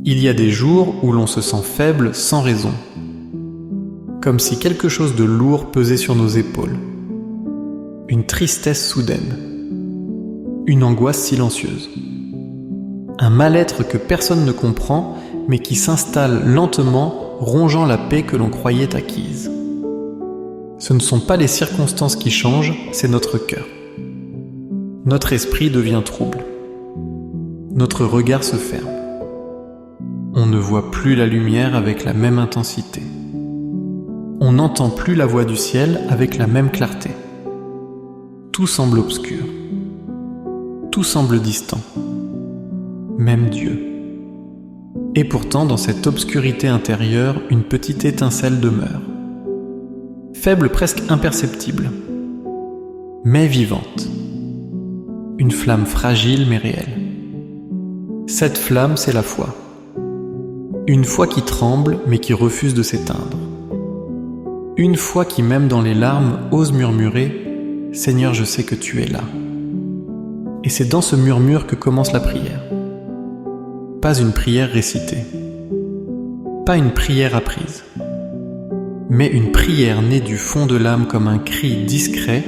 Il y a des jours où l'on se sent faible sans raison, comme si quelque chose de lourd pesait sur nos épaules. Une tristesse soudaine, une angoisse silencieuse, un mal-être que personne ne comprend, mais qui s'installe lentement, rongeant la paix que l'on croyait acquise. Ce ne sont pas les circonstances qui changent, c'est notre cœur. Notre esprit devient trouble. Notre regard se ferme. On ne voit plus la lumière avec la même intensité. On n'entend plus la voix du ciel avec la même clarté. Tout semble obscur. Tout semble distant. Même Dieu. Et pourtant, dans cette obscurité intérieure, une petite étincelle demeure. Faible, presque imperceptible, mais vivante. Une flamme fragile mais réelle. Cette flamme, c'est la foi. Une foi qui tremble mais qui refuse de s'éteindre. Une foi qui, même dans les larmes, ose murmurer « Seigneur, je sais que tu es là ». Et c'est dans ce murmure que commence la prière. Pas une prière récitée, pas une prière apprise, mais une prière née du fond de l'âme comme un cri discret,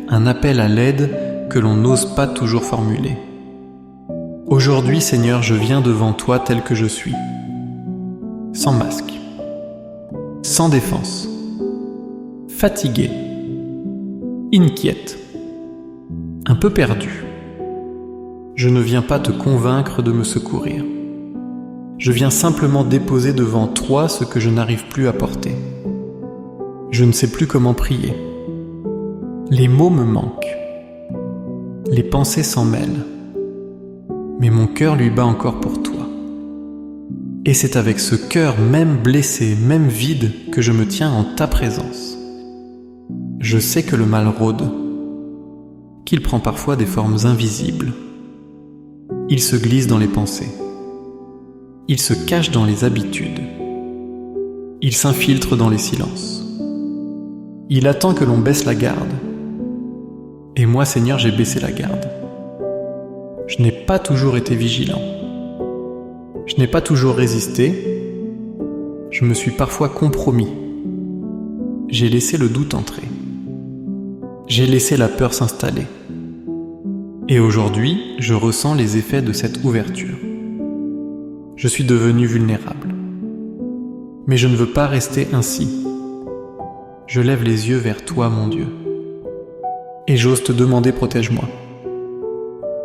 un appel à l'aide que l'on n'ose pas toujours formuler. Aujourd'hui, Seigneur, je viens devant toi tel que je suis, sans masque, sans défense, fatigué, inquiète, un peu perdu. Je ne viens pas te convaincre de me secourir. Je viens simplement déposer devant toi ce que je n'arrive plus à porter. Je ne sais plus comment prier. Les mots me manquent. Les pensées s'en mêlent. Mais mon cœur lui bat encore pour toi. Et c'est avec ce cœur même blessé, même vide, que je me tiens en ta présence. Je sais que le mal rôde, qu'il prend parfois des formes invisibles. Il se glisse dans les pensées. Il se cache dans les habitudes. Il s'infiltre dans les silences. Il attend que l'on baisse la garde. Et moi, Seigneur, j'ai baissé la garde. Je n'ai pas toujours été vigilant. Je n'ai pas toujours résisté. Je me suis parfois compromis. J'ai laissé le doute entrer. J'ai laissé la peur s'installer. Et aujourd'hui, je ressens les effets de cette ouverture. Je suis devenu vulnérable. Mais je ne veux pas rester ainsi. Je lève les yeux vers toi, mon Dieu. Et j'ose te demander, protège-moi.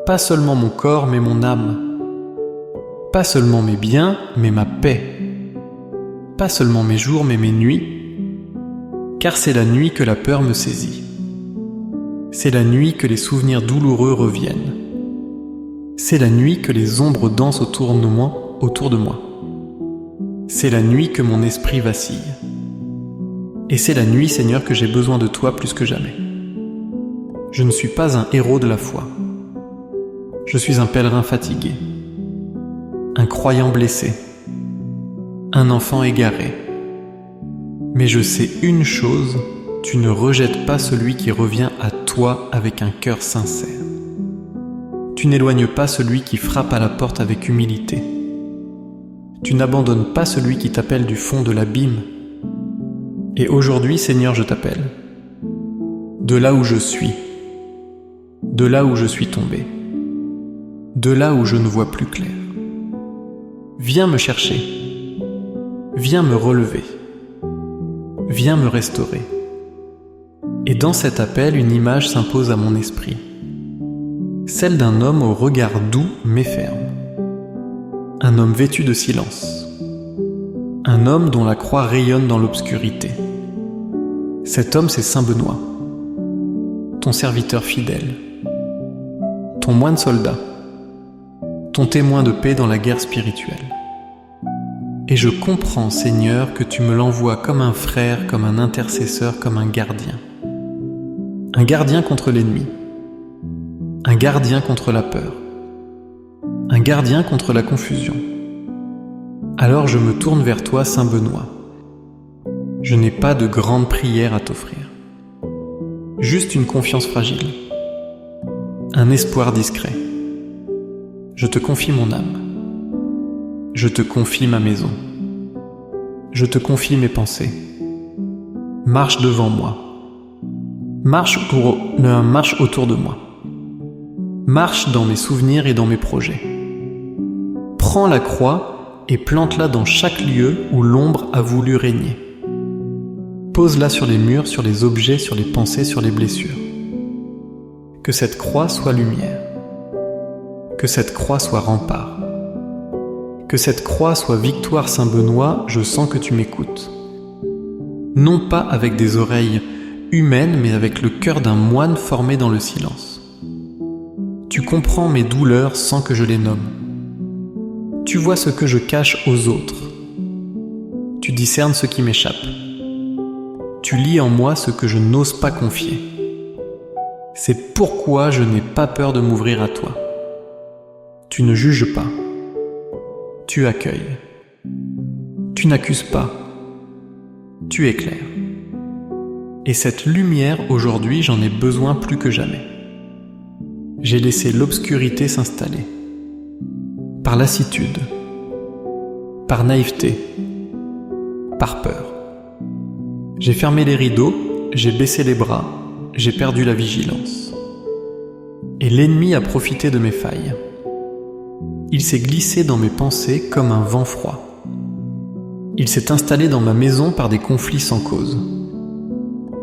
Pas seulement mon corps, mais mon âme. Pas seulement mes biens, mais ma paix. Pas seulement mes jours, mais mes nuits. Car c'est la nuit que la peur me saisit. C'est la nuit que les souvenirs douloureux reviennent. C'est la nuit que les ombres dansent autour de moi. C'est la nuit que mon esprit vacille. Et c'est la nuit, Seigneur, que j'ai besoin de toi plus que jamais. Je ne suis pas un héros de la foi. Je suis un pèlerin fatigué, un croyant blessé, un enfant égaré. Mais je sais une chose, tu ne rejettes pas celui qui revient à toi avec un cœur sincère. Tu n'éloignes pas celui qui frappe à la porte avec humilité. Tu n'abandonnes pas celui qui t'appelle du fond de l'abîme. Et aujourd'hui, Seigneur, je t'appelle. De là où je suis, de là où je suis tombé, de là où je ne vois plus clair. Viens me chercher, viens me relever, viens me restaurer. Et dans cet appel, une image s'impose à mon esprit, celle d'un homme au regard doux mais ferme, un homme vêtu de silence, un homme dont la croix rayonne dans l'obscurité. Cet homme, c'est Saint Benoît, ton serviteur fidèle, ton moine soldat, ton témoin de paix dans la guerre spirituelle. Et je comprends, Seigneur, que tu me l'envoies comme un frère, comme un intercesseur, comme un gardien. Un gardien contre l'ennemi, un gardien contre la peur, un gardien contre la confusion. Alors je me tourne vers toi, Saint Benoît. Je n'ai pas de grande prière à t'offrir, juste une confiance fragile, un espoir discret. Je te confie mon âme. Je te confie ma maison. Je te confie mes pensées. Marche devant moi. Marche autour de moi. Marche dans mes souvenirs et dans mes projets. Prends la croix et plante-la dans chaque lieu où l'ombre a voulu régner. Pose-la sur les murs, sur les objets, sur les pensées, sur les blessures. Que cette croix soit lumière. Que cette croix soit rempart. Que cette croix soit victoire Saint-Benoît, je sens que tu m'écoutes. Non pas avec des oreilles humaines, mais avec le cœur d'un moine formé dans le silence. Tu comprends mes douleurs sans que je les nomme. Tu vois ce que je cache aux autres. Tu discernes ce qui m'échappe. Tu lis en moi ce que je n'ose pas confier. C'est pourquoi je n'ai pas peur de m'ouvrir à toi. Tu ne juges pas. Tu accueilles. Tu n'accuses pas. Tu éclaires. Et cette lumière, aujourd'hui, j'en ai besoin plus que jamais. J'ai laissé l'obscurité s'installer. Par lassitude. Par naïveté. Par peur. J'ai fermé les rideaux, j'ai baissé les bras, j'ai perdu la vigilance. Et l'ennemi a profité de mes failles. Il s'est glissé dans mes pensées comme un vent froid. Il s'est installé dans ma maison par des conflits sans cause.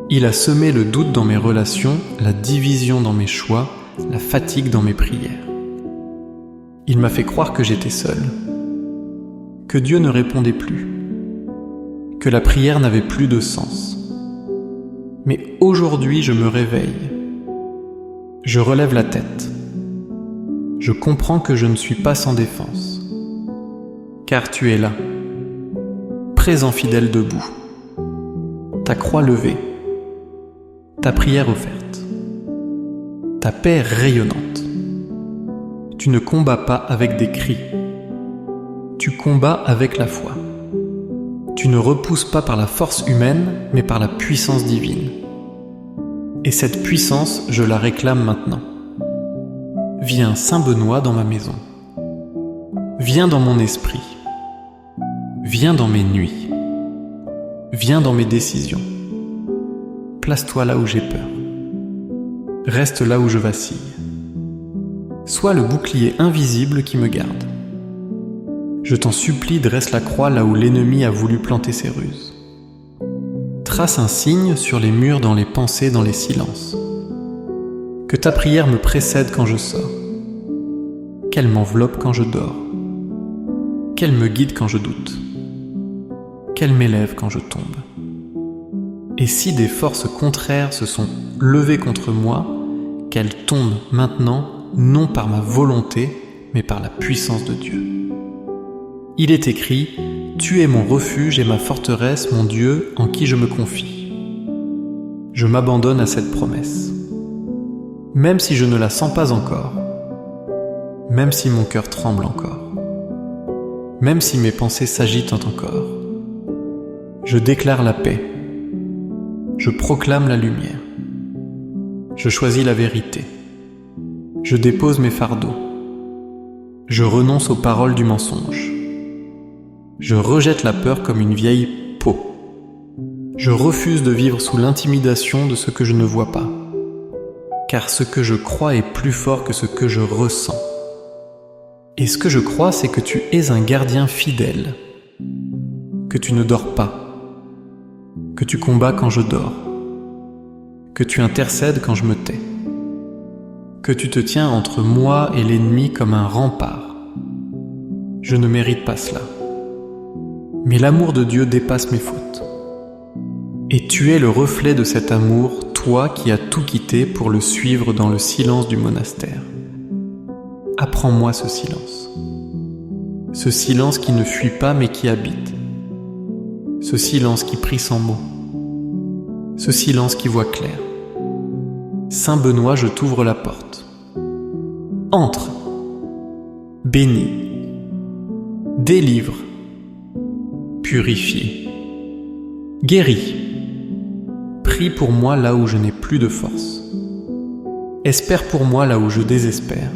Il a semé le doute dans mes relations, la division dans mes choix, la fatigue dans mes prières. Il m'a fait croire que j'étais seul, que Dieu ne répondait plus, que la prière n'avait plus de sens. Mais aujourd'hui, je me réveille. Je relève la tête. Je comprends que je ne suis pas sans défense. Car tu es là, présent fidèle debout. Ta croix levée, ta prière offerte, ta paix rayonnante. Tu ne combats pas avec des cris. Tu combats avec la foi. Tu ne repousses pas par la force humaine, mais par la puissance divine. Et cette puissance, je la réclame maintenant. Viens Saint-Benoît dans ma maison. Viens dans mon esprit. Viens dans mes nuits. Viens dans mes décisions. Place-toi là où j'ai peur. Reste là où je vacille. Sois le bouclier invisible qui me garde. Je t'en supplie, dresse la croix là où l'ennemi a voulu planter ses ruses. Trace un signe sur les murs, dans les pensées, dans les silences. Que ta prière me précède quand je sors. Qu'elle m'enveloppe quand je dors. Qu'elle me guide quand je doute. Qu'elle m'élève quand je tombe. Et si des forces contraires se sont levées contre moi, qu'elles tombent maintenant, non par ma volonté, mais par la puissance de Dieu. Il est écrit « Tu es mon refuge et ma forteresse, mon Dieu, en qui je me confie. » Je m'abandonne à cette promesse. Même si je ne la sens pas encore, même si mon cœur tremble encore, même si mes pensées s'agitent encore, je déclare la paix. Je proclame la lumière. Je choisis la vérité. Je dépose mes fardeaux. Je renonce aux paroles du mensonge. Je rejette la peur comme une vieille peau. Je refuse de vivre sous l'intimidation de ce que je ne vois pas. Car ce que je crois est plus fort que ce que je ressens. Et ce que je crois, c'est que tu es un gardien fidèle, que tu ne dors pas, que tu combats quand je dors, que tu intercèdes quand je me tais, que tu te tiens entre moi et l'ennemi comme un rempart. Je ne mérite pas cela. Mais l'amour de Dieu dépasse mes fautes. Et tu es le reflet de cet amour, toi qui as tout quitté pour le suivre dans le silence du monastère. Apprends-moi ce silence. Ce silence qui ne fuit pas mais qui habite. Ce silence qui prie sans mots. Ce silence qui voit clair. Saint-Benoît, je t'ouvre la porte. Entre. Bénis. Délivre. Purifie. Guéris. Prie pour moi là où je n'ai plus de force. Espère pour moi là où je désespère.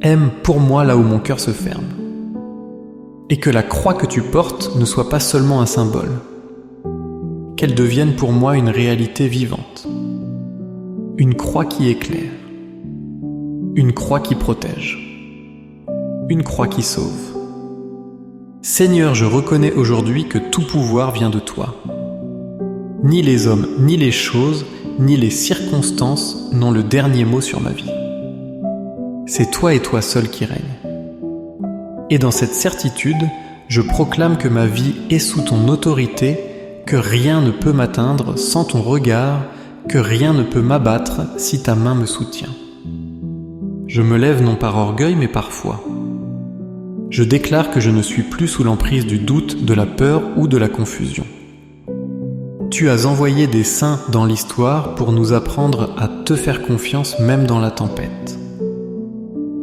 Aime pour moi là où mon cœur se ferme. et que la croix que tu portes ne soit pas seulement un symbole, qu'elle devienne pour moi une réalité vivante, une croix qui éclaire, une croix qui protège, une croix qui sauve. Seigneur, je reconnais aujourd'hui que tout pouvoir vient de toi. Ni les hommes, ni les choses, ni les circonstances n'ont le dernier mot sur ma vie. C'est toi et toi seul qui règne. Et dans cette certitude, je proclame que ma vie est sous ton autorité, que rien ne peut m'atteindre sans ton regard, que rien ne peut m'abattre si ta main me soutient. Je me lève non par orgueil mais par foi. Je déclare que je ne suis plus sous l'emprise du doute, de la peur ou de la confusion. Tu as envoyé des saints dans l'histoire pour nous apprendre à te faire confiance même dans la tempête.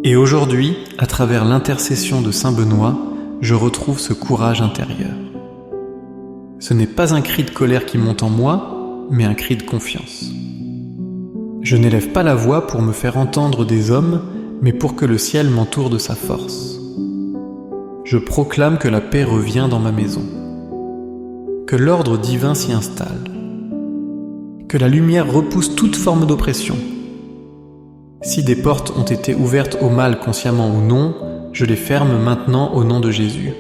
Et aujourd'hui, à travers l'intercession de Saint Benoît, je retrouve ce courage intérieur. Ce n'est pas un cri de colère qui monte en moi, mais un cri de confiance. Je n'élève pas la voix pour me faire entendre des hommes, mais pour que le ciel m'entoure de sa force. Je proclame que la paix revient dans ma maison, que l'ordre divin s'y installe, que la lumière repousse toute forme d'oppression. Si des portes ont été ouvertes au mal consciemment ou non, je les ferme maintenant au nom de Jésus.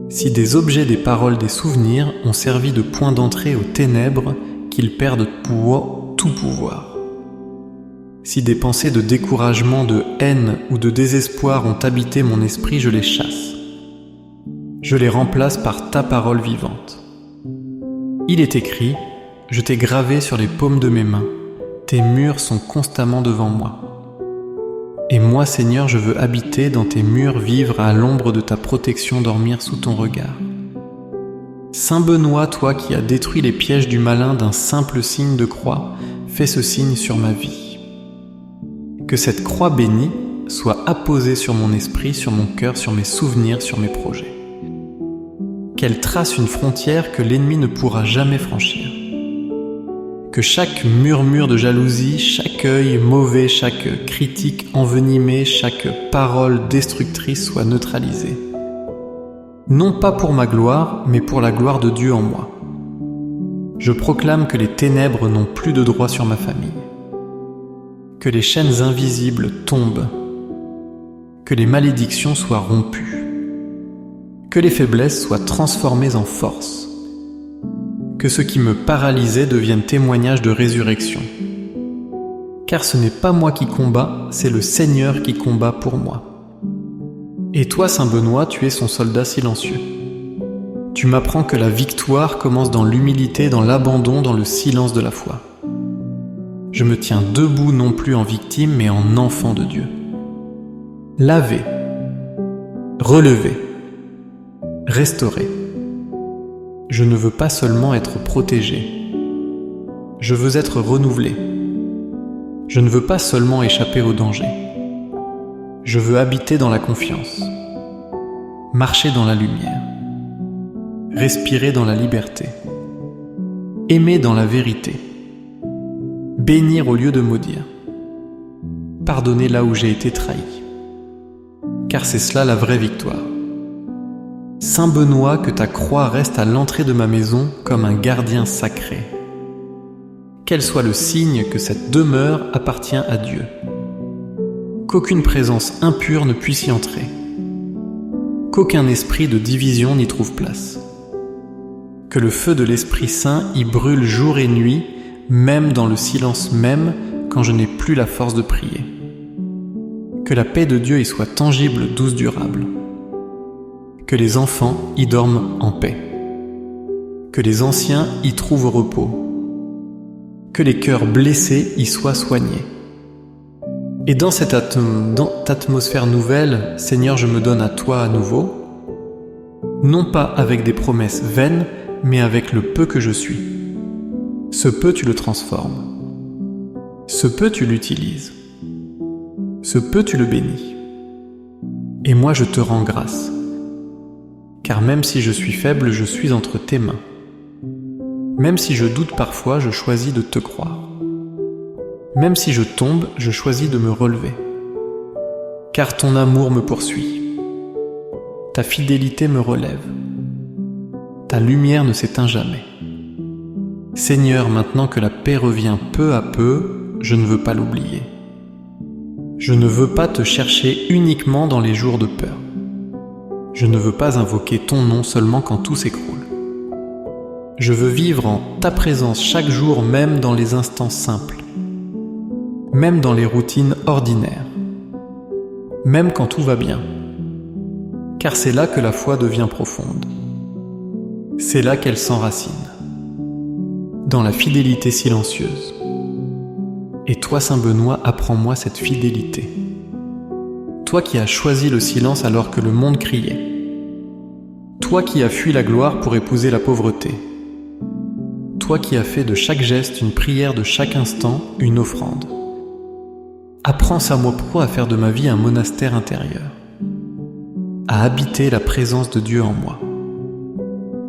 Si des objets, des paroles, des souvenirs ont servi de point d'entrée aux ténèbres, qu'ils perdent tout pouvoir. Si des pensées de découragement, de haine ou de désespoir ont habité mon esprit, je les chasse. Je les remplace par ta parole vivante. Il est écrit, je t'ai gravé sur les paumes de mes mains, tes murs sont constamment devant moi. Et moi, Seigneur, je veux habiter dans tes murs, vivre à l'ombre de ta protection, dormir sous ton regard. Saint Benoît, toi qui as détruit les pièges du malin d'un simple signe de croix, fais ce signe sur ma vie. Que cette croix bénie soit apposée sur mon esprit, sur mon cœur, sur mes souvenirs, sur mes projets. Qu'elle trace une frontière que l'ennemi ne pourra jamais franchir. Que chaque murmure de jalousie, chaque œil mauvais, chaque critique envenimée, chaque parole destructrice soit neutralisée. Non pas pour ma gloire, mais pour la gloire de Dieu en moi. Je proclame que les ténèbres n'ont plus de droit sur ma famille. Que les chaînes invisibles tombent. Que les malédictions soient rompues. Que les faiblesses soient transformées en force. Que ce qui me paralysait devienne témoignage de résurrection. Car ce n'est pas moi qui combats, c'est le Seigneur qui combat pour moi. Et toi, Saint Benoît, tu es son soldat silencieux. Tu m'apprends que la victoire commence dans l'humilité, dans l'abandon, dans le silence de la foi. Je me tiens debout non plus en victime, mais en enfant de Dieu. Lavé, relevé, restauré. Je ne veux pas seulement être protégé. Je veux être renouvelé. Je ne veux pas seulement échapper au danger. Je veux habiter dans la confiance, marcher dans la lumière, respirer dans la liberté, aimer dans la vérité, bénir au lieu de maudire, pardonner là où j'ai été trahi. Car c'est cela la vraie victoire. Saint Benoît, que ta croix reste à l'entrée de ma maison comme un gardien sacré. Qu'elle soit le signe que cette demeure appartient à Dieu. Qu'aucune présence impure ne puisse y entrer. Qu'aucun esprit de division n'y trouve place. Que le feu de l'Esprit Saint y brûle jour et nuit, même dans le silence même, quand je n'ai plus la force de prier. Que la paix de Dieu y soit tangible, douce, durable. Que les enfants y dorment en paix. Que les anciens y trouvent repos. Que les cœurs blessés y soient soignés. Et dans cette atmosphère nouvelle, Seigneur, je me donne à toi à nouveau, non pas avec des promesses vaines, mais avec le peu que je suis. Ce peu, tu le transformes. Ce peu, tu l'utilises. Ce peu, tu le bénis. Et moi, je te rends grâce. Car même si je suis faible, je suis entre tes mains. Même si je doute parfois, je choisis de te croire. Même si je tombe, je choisis de me relever. Car ton amour me poursuit. ta fidélité me relève. Ta lumière ne s'éteint jamais. Seigneur, maintenant que la paix revient peu à peu, je ne veux pas l'oublier. Je ne veux pas te chercher uniquement dans les jours de peur. Je ne veux pas invoquer ton nom seulement quand tout s'écroule. Je veux vivre en ta présence chaque jour, même dans les instants simples, même dans les routines ordinaires, même quand tout va bien. Car c'est là que la foi devient profonde. C'est là qu'elle s'enracine, dans la fidélité silencieuse. Et toi, Saint Benoît, apprends-moi cette fidélité. Toi qui as choisi le silence alors que le monde criait. Toi qui as fui la gloire pour épouser la pauvreté. Toi qui as fait de chaque geste une prière, de chaque instant une offrande. Apprends, Saint Maupeou, à faire de ma vie un monastère intérieur, à habiter la présence de Dieu en moi,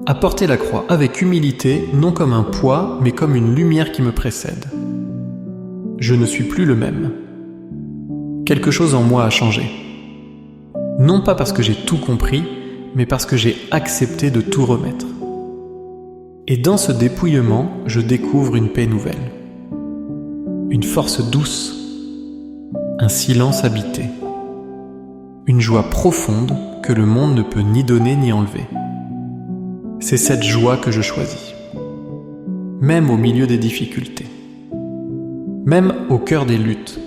à porter la croix avec humilité, non comme un poids, mais comme une lumière qui me précède. Je ne suis plus le même. Quelque chose en moi a changé. Non pas parce que j'ai tout compris, mais parce que j'ai accepté de tout remettre. Et dans ce dépouillement, je découvre une paix nouvelle, une force douce, un silence habité, une joie profonde que le monde ne peut ni donner ni enlever. C'est cette joie que je choisis, même au milieu des difficultés, même au cœur des luttes,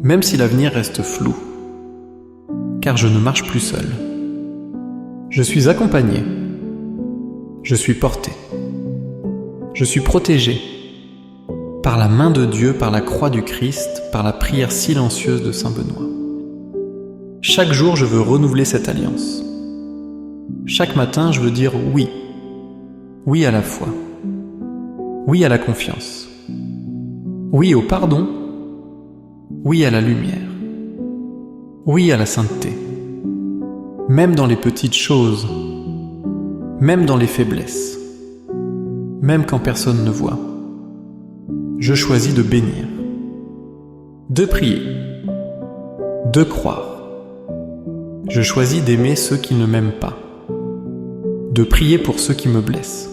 même si l'avenir reste flou, car je ne marche plus seul. Je suis accompagné, je suis porté, je suis protégé par la main de Dieu, par la croix du Christ, par la prière silencieuse de Saint Benoît. Chaque jour, je veux renouveler cette alliance. Chaque matin, je veux dire oui. Oui à la foi. Oui à la confiance. Oui au pardon. Oui à la lumière. Oui à la sainteté. Même dans les petites choses. Même dans les faiblesses. Même quand personne ne voit. Je choisis de bénir. De prier. De croire. Je choisis d'aimer ceux qui ne m'aiment pas. De prier pour ceux qui me blessent.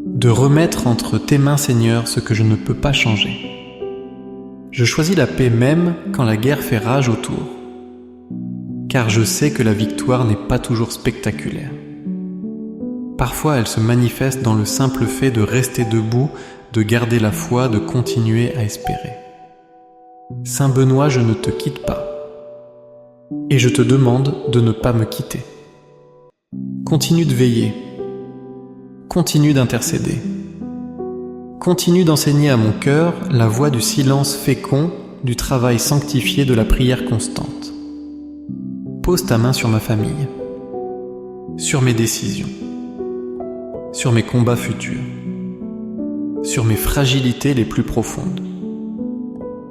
De remettre entre tes mains, Seigneur, ce que je ne peux pas changer. Je choisis la paix même quand la guerre fait rage autour, car je sais que la victoire n'est pas toujours spectaculaire. Parfois, elle se manifeste dans le simple fait de rester debout, de garder la foi, de continuer à espérer. Saint Benoît, je ne te quitte pas, et je te demande de ne pas me quitter. Continue de veiller, continue d'intercéder, continue d'enseigner à mon cœur la voie du silence fécond, du travail sanctifié, de la prière constante. Pose ta main sur ma famille, sur mes décisions, sur mes combats futurs, sur mes fragilités les plus profondes.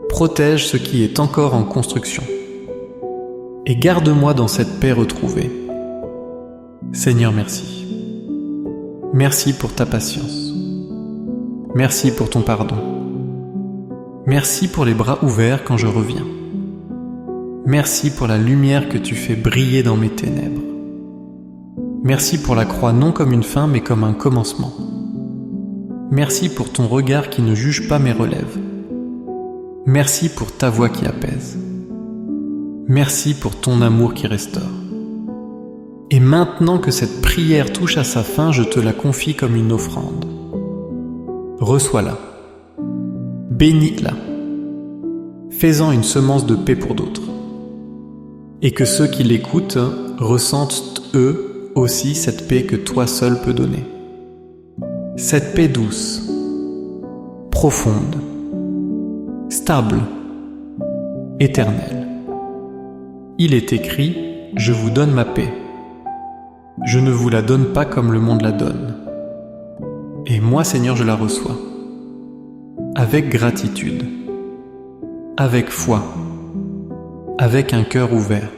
Protège ce qui est encore en construction et garde-moi dans cette paix retrouvée. Seigneur, merci. Merci pour ta patience. Merci pour ton pardon. Merci pour les bras ouverts quand je reviens. Merci pour la lumière que tu fais briller dans mes ténèbres. Merci pour la croix non comme une fin mais comme un commencement. Merci pour ton regard qui ne juge pas mes relèves. Merci pour ta voix qui apaise. Merci pour ton amour qui restaure. Et maintenant que cette prière touche à sa fin, je te la confie comme une offrande. Reçois-la. Bénis-la. Fais-en une semence de paix pour d'autres. Et que ceux qui l'écoutent ressentent eux aussi cette paix que toi seul peux donner. Cette paix douce, profonde, stable, éternelle. Il est écrit « Je vous donne ma paix ». Je ne vous la donne pas comme le monde la donne. Et moi, Seigneur, je la reçois. Avec gratitude, avec foi, avec un cœur ouvert.